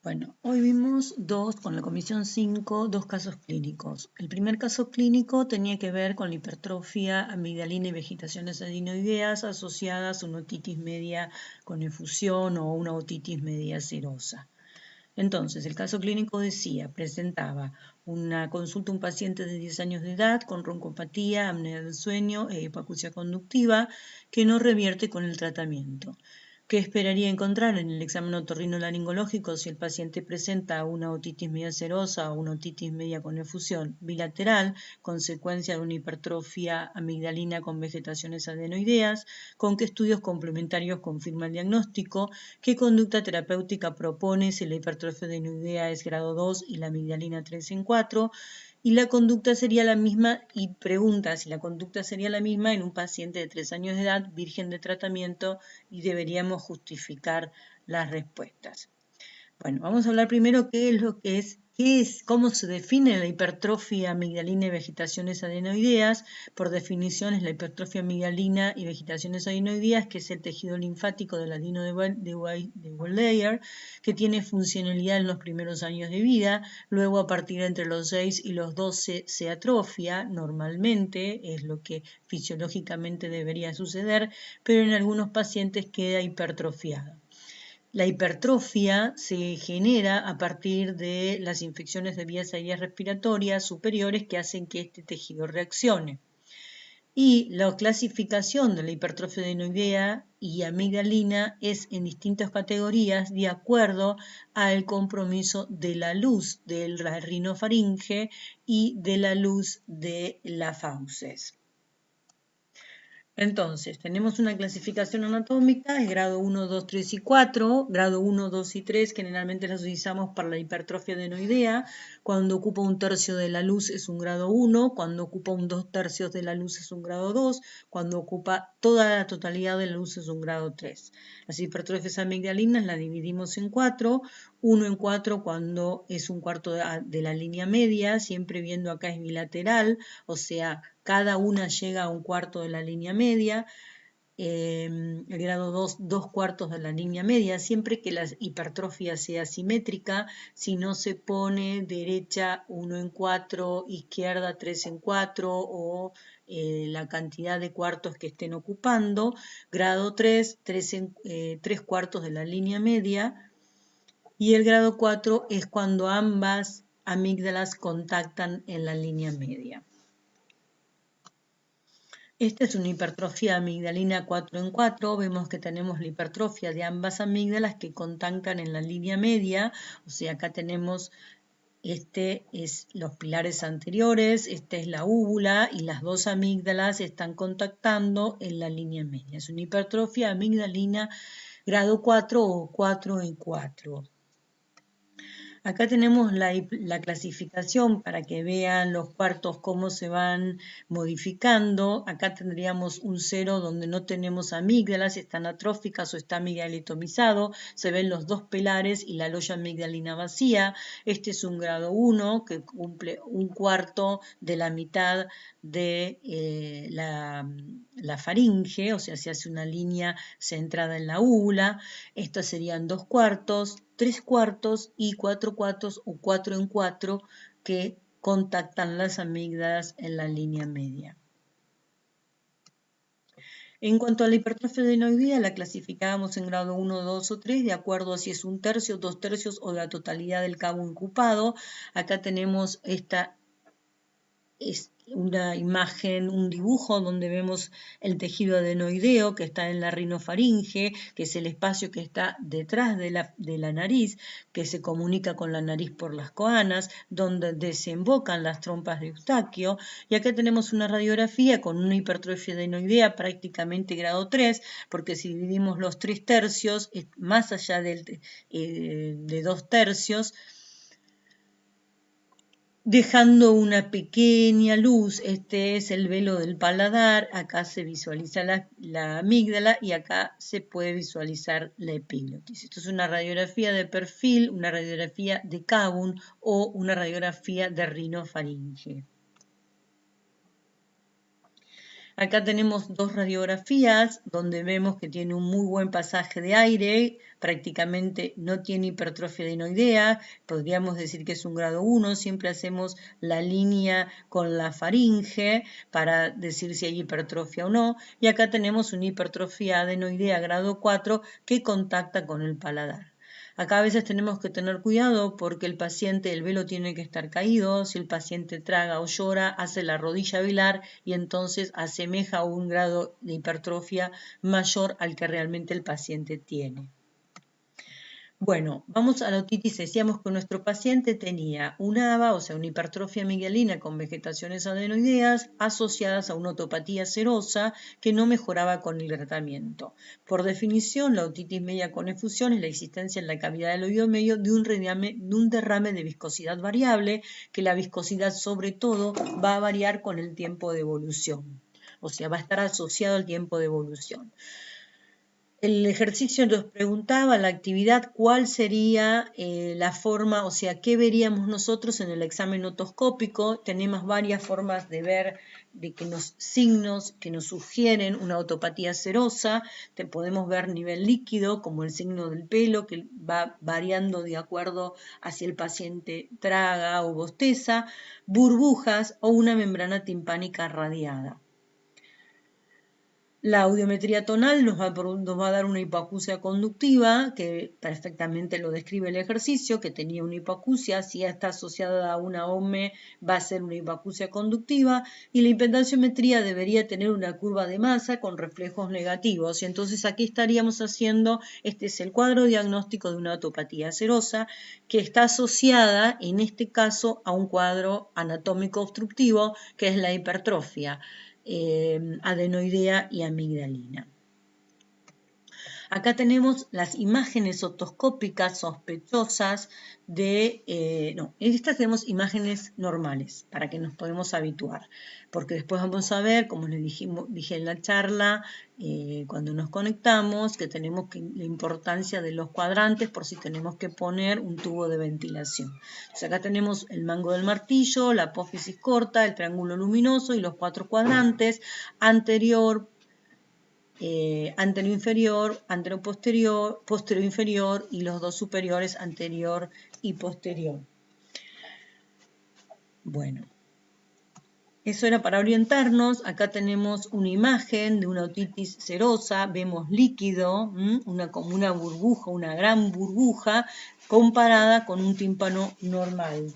Bueno, hoy vimos con la comisión 5, dos casos clínicos. El primer caso clínico tenía que ver con la hipertrofia amigdalina y vegetaciones adenoideas asociadas a una otitis media con efusión o una otitis media serosa. Entonces, el caso clínico presentaba una consulta a un paciente de 10 años de edad con broncopatía, apnea del sueño e hipoacusia conductiva que no revierte con el tratamiento. ¿Qué esperaría encontrar en el examen otorrinolaringológico si el paciente presenta una otitis media serosa o una otitis media con efusión bilateral, consecuencia de una hipertrofia amigdalina con vegetaciones adenoideas? ¿Con qué estudios complementarios confirma el diagnóstico? ¿Qué conducta terapéutica propone si la hipertrofia adenoidea es grado 2 y la amigdalina 3 en 4? Y la conducta sería la misma, y pregunta si la conducta sería la misma en un paciente de 3 años de edad, virgen de tratamiento, y deberíamos justificar las respuestas. Bueno, vamos a hablar primero qué es, cómo se define la hipertrofia amigdalina y vegetaciones adenoideas. Por definición es la hipertrofia amigdalina y vegetaciones adenoideas, que es el tejido linfático del adeno de Waldeyer, que tiene funcionalidad en los primeros años de vida, luego a partir entre los 6 y los 12 se atrofia, normalmente es lo que fisiológicamente debería suceder, pero en algunos pacientes queda hipertrofiada. La hipertrofia se genera a partir de las infecciones de vías aéreas respiratorias superiores que hacen que este tejido reaccione. Y la clasificación de la hipertrofia adenoidea y amigdalina es en distintas categorías de acuerdo al compromiso de la luz de la rinofaringe y de la luz de la fauces. Entonces, tenemos una clasificación anatómica, es grado 1, 2, 3 y 4. Grado 1, 2 y 3 generalmente las utilizamos para la hipertrofia adenoidea. Cuando ocupa un tercio de la luz es un grado 1, cuando ocupa un 2/3 de la luz es un grado 2, cuando ocupa toda la totalidad de la luz es un grado 3. Las hipertrofias amigdalinas las dividimos en 4, 1 en 4 cuando es un cuarto de la línea media, siempre viendo acá es bilateral, o sea, cada una llega a un cuarto de la línea media. El grado 2, 2/4 de la línea media, siempre que la hipertrofia sea simétrica. Si no se pone derecha 1 en 4, izquierda 3 en 4 o la cantidad de cuartos que estén ocupando. Grado 3, 3/4 de la línea media. Y el grado 4 es cuando ambas amígdalas contactan en la línea media. Esta es una hipertrofia amigdalina 4 en 4. Vemos que tenemos la hipertrofia de ambas amígdalas que contactan en la línea media. O sea, acá tenemos, los pilares anteriores, esta es la úvula y las dos amígdalas están contactando en la línea media. Es una hipertrofia amigdalina grado 4 o 4 en 4. Acá tenemos la clasificación para que vean los cuartos cómo se van modificando. Acá tendríamos un 0 donde no tenemos amígdalas, están atróficas o está amigdalitomizado. Se ven los dos pilares y la loya amigdalina vacía. Este es un grado 1 que cumple un cuarto de la mitad de la faringe, o sea, se hace una línea centrada en la úvula. Estos serían 2/4, 3/4 y 4/4 o 4 en 4 que contactan las amígdalas en la línea media. En cuanto a la hipertrofia adenoidea, la clasificábamos en grado 1, 2 o 3, de acuerdo a si es un tercio, 2/3 o la totalidad del cabo ocupado. Acá tenemos es una imagen, un dibujo donde vemos el tejido adenoideo que está en la rinofaringe, que es el espacio que está detrás de la nariz, que se comunica con la nariz por las coanas, donde desembocan las trompas de Eustaquio. Y acá tenemos una radiografía con una hipertrofia adenoidea prácticamente grado 3, porque si dividimos los 3/3, más allá de 2/3, dejando una pequeña luz. Este es el velo del paladar. Acá se visualiza la amígdala y acá se puede visualizar la epiglotis. Esto es una radiografía de perfil, una radiografía de Kabun o una radiografía de rinofaringe. Acá tenemos dos radiografías donde vemos que tiene un muy buen pasaje de aire, prácticamente no tiene hipertrofia adenoidea, podríamos decir que es un grado 1, siempre hacemos la línea con la faringe para decir si hay hipertrofia o no, y acá tenemos una hipertrofia adenoidea grado 4 que contacta con el paladar. Acá a veces tenemos que tener cuidado porque el paciente, el velo tiene que estar caído, si el paciente traga o llora, hace la rodilla velar y entonces asemeja un grado de hipertrofia mayor al que realmente el paciente tiene. Bueno, vamos a la otitis. Decíamos que nuestro paciente tenía un AVA, o sea, una hipertrofia amigdalina con vegetaciones adenoideas asociadas a una otopatía serosa que no mejoraba con el tratamiento. Por definición, la otitis media con efusión es la existencia en la cavidad del oído medio de un derrame de viscosidad variable, que la viscosidad sobre todo va a variar con el tiempo de evolución. O sea, va a estar asociado al tiempo de evolución. El ejercicio nos preguntaba, la actividad, cuál sería la forma, o sea, qué veríamos nosotros en el examen otoscópico. Tenemos varias formas de ver de que signos que nos sugieren una otopatía serosa. Podemos ver nivel líquido, como el signo del pelo, que va variando de acuerdo a si el paciente traga o bosteza, burbujas o una membrana timpánica radiada. La audiometría tonal nos va a dar una hipoacusia conductiva, que perfectamente lo describe el ejercicio, que tenía una hipoacusia, si está asociada a una OME va a ser una hipoacusia conductiva, y la impedanciometría debería tener una curva de masa con reflejos negativos, y entonces aquí estaríamos haciendo, este es el cuadro diagnóstico de una otopatía serosa, que está asociada, en este caso, a un cuadro anatómico obstructivo, que es la hipertrofia adenoidea y amigdalina. Acá tenemos las imágenes otoscópicas sospechosas de, en estas tenemos imágenes normales para que nos podamos habituar, porque después vamos a ver, como les dije en la charla, cuando nos conectamos, que tenemos la importancia de los cuadrantes por si tenemos que poner un tubo de ventilación. Entonces acá tenemos el mango del martillo, la apófisis corta, el triángulo luminoso y los 4 cuadrantes, anterior, anterior inferior, anterior posterior, posterior inferior y los dos superiores, anterior y posterior. Bueno, eso era para orientarnos. Acá tenemos una imagen de una otitis serosa, vemos líquido, como una burbuja, una gran burbuja, comparada con un tímpano normal.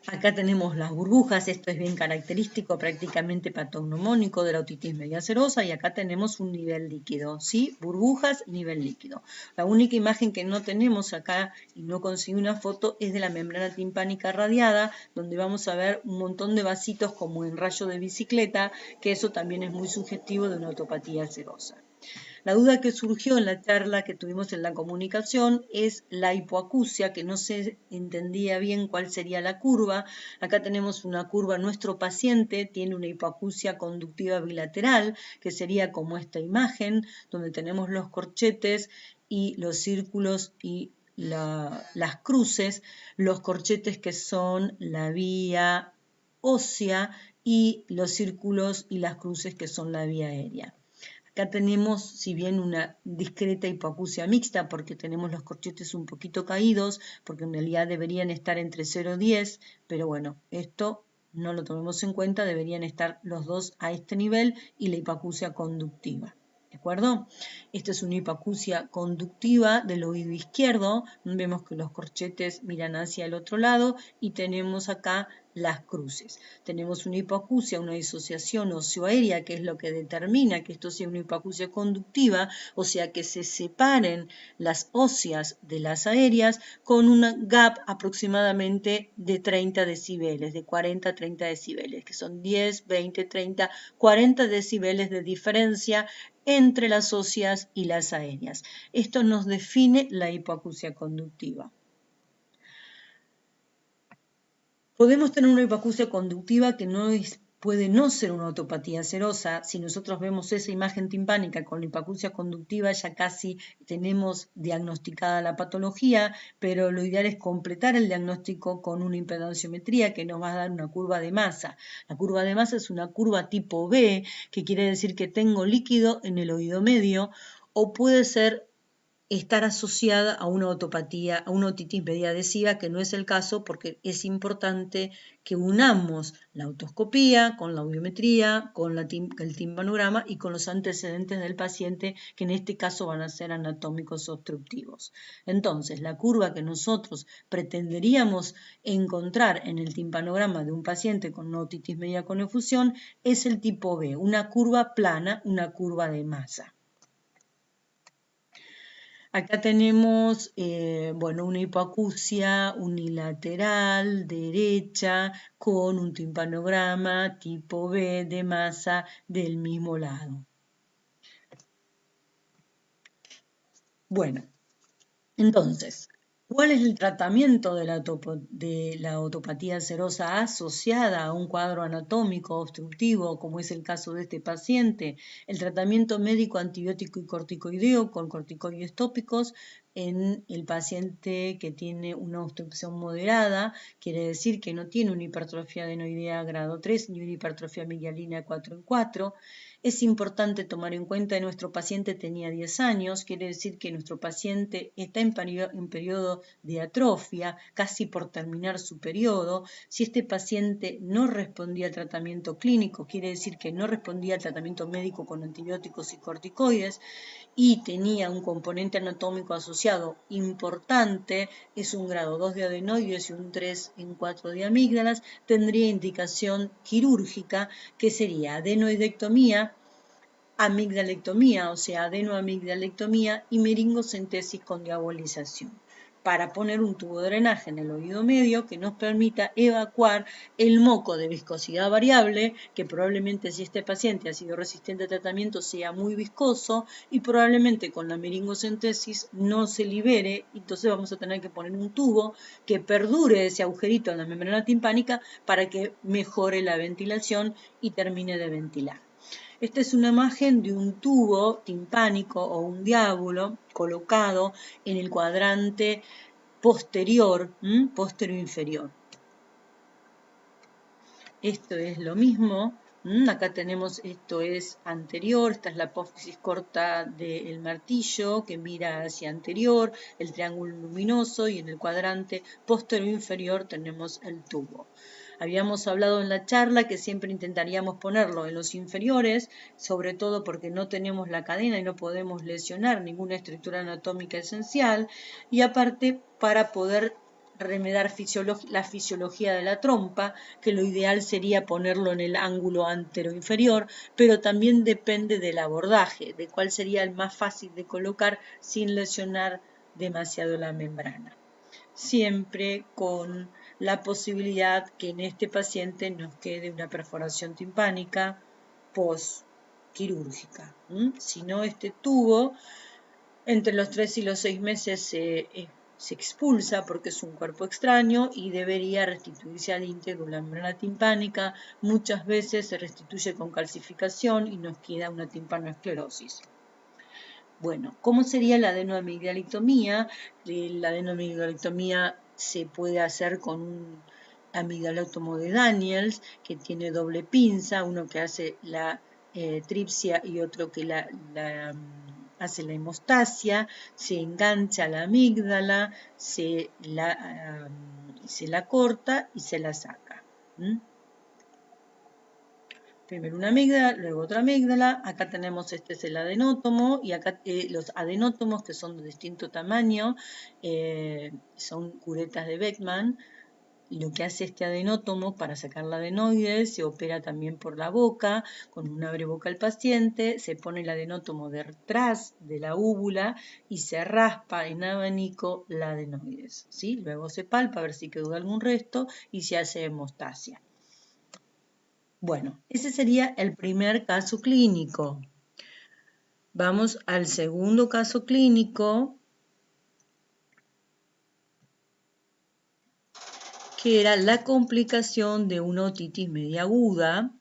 Acá tenemos las burbujas, esto es bien característico, prácticamente patognomónico de la otitis media serosa, y acá tenemos un nivel líquido, ¿sí? Burbujas, nivel líquido. La única imagen que no tenemos acá, y no consigo una foto, es de la membrana timpánica radiada, donde vamos a ver un montón de vasitos como en rayo de bicicleta, que eso también es muy sugestivo de una otopatía serosa. La duda que surgió en la charla que tuvimos en la comunicación es la hipoacusia, que no se entendía bien cuál sería la curva. Acá tenemos una curva, nuestro paciente tiene una hipoacusia conductiva bilateral, que sería como esta imagen, donde tenemos los corchetes y los círculos y las cruces, los corchetes que son la vía ósea y los círculos y las cruces que son la vía aérea. Acá tenemos, si bien una discreta hipoacusia mixta, porque tenemos los corchetes un poquito caídos, porque en realidad deberían estar entre 0 y 10, pero bueno, esto no lo tomemos en cuenta, deberían estar los dos a este nivel y la hipoacusia conductiva. ¿De acuerdo? Esta es una hipoacusia conductiva del oído izquierdo. Vemos que los corchetes miran hacia el otro lado y tenemos acá las cruces. Tenemos una hipoacusia, una disociación oseoaérea, que es lo que determina que esto sea una hipoacusia conductiva, o sea que se separen las óseas de las aéreas con un gap aproximadamente de 30 decibeles, de 40 a 30 decibeles, que son 10, 20, 30, 40 decibeles de diferencia entre las óseas y las aéreas. Esto nos define la hipoacusia conductiva. Podemos tener una hipoacusia conductiva que no es puede no ser una otopatía serosa. Si nosotros vemos esa imagen timpánica con la hipoacusia conductiva, ya casi tenemos diagnosticada la patología, pero lo ideal es completar el diagnóstico con una impedanciometría que nos va a dar una curva de masa. La curva de masa es una curva tipo B, que quiere decir que tengo líquido en el oído medio, o puede ser estar asociada a una otopatía, a una otitis media adhesiva, que no es el caso porque es importante que unamos la otoscopía con la audiometría, con el timpanograma y con los antecedentes del paciente, que en este caso van a ser anatómicos obstructivos. Entonces, la curva que nosotros pretenderíamos encontrar en el timpanograma de un paciente con una otitis media con efusión es el tipo B, una curva plana, una curva de masa. Acá tenemos, una hipoacusia unilateral derecha con un timpanograma tipo B de masa del mismo lado. Bueno, entonces, ¿cuál es el tratamiento de la otopatía serosa asociada a un cuadro anatómico obstructivo, como es el caso de este paciente? El tratamiento médico antibiótico y corticoideo con corticoides tópicos en el paciente que tiene una obstrucción moderada, quiere decir que no tiene una hipertrofia adenoidea grado 3 ni una hipertrofia amigdalina 4 en 4. Es importante tomar en cuenta que nuestro paciente tenía 10 años, quiere decir que nuestro paciente está en periodo de atrofia, casi por terminar su periodo. Si este paciente no respondía al tratamiento clínico, quiere decir que no respondía al tratamiento médico con antibióticos y corticoides, y tenía un componente anatómico asociado importante, es un grado 2 de adenoides y un 3 en 4 de amígdalas, tendría indicación quirúrgica, que sería adenoidectomía, amigdalectomía, o sea, adenoamigdalectomía y meringocentesis con diabolización, para poner un tubo de drenaje en el oído medio que nos permita evacuar el moco de viscosidad variable, que probablemente si este paciente ha sido resistente a tratamiento sea muy viscoso y probablemente con la meringocentesis no se libere, entonces vamos a tener que poner un tubo que perdure ese agujerito en la membrana timpánica para que mejore la ventilación y termine de ventilar. Esta es una imagen de un tubo timpánico o un diábulo colocado en el cuadrante posterior, posterior-inferior. Esto es lo mismo. Acá tenemos, esto es anterior, esta es la apófisis corta del martillo que mira hacia anterior, el triángulo luminoso, y en el cuadrante posterior-inferior tenemos el tubo. Habíamos hablado en la charla que siempre intentaríamos ponerlo en los inferiores, sobre todo porque no tenemos la cadena y no podemos lesionar ninguna estructura anatómica esencial, y aparte para poder remediar la fisiología de la trompa, que lo ideal sería ponerlo en el ángulo antero-inferior, pero también depende del abordaje, de cuál sería el más fácil de colocar sin lesionar demasiado la membrana. Siempre con la posibilidad que en este paciente nos quede una perforación timpánica postquirúrgica. Si no, este tubo entre los 3 y los 6 meses se expulsa porque es un cuerpo extraño y debería restituirse al íntegro la membrana timpánica. Muchas veces se restituye con calcificación y nos queda una timpanoesclerosis. Bueno, ¿cómo sería la adenoamigdalectomía? La adenoamigdalectomía se puede hacer con un amigdalectomo de Daniels, que tiene doble pinza, uno que hace la tripsia y otro que hace la hemostasia, se engancha la amígdala, se la corta y se la saca. Primero una amígdala, luego otra amígdala. Acá tenemos, este es el adenótomo, y acá los adenótomos, que son de distinto tamaño, son curetas de Beckman. Y lo que hace este adenótomo para sacar la adenoides, se opera también por la boca, con un abreboca al paciente, se pone el adenótomo detrás de la úvula y se raspa en abanico la adenoides, ¿sí? Luego se palpa a ver si quedó algún resto y se hace hemostasia. Bueno, ese sería el primer caso clínico. Vamos al segundo caso clínico, que era la complicación de una otitis media aguda,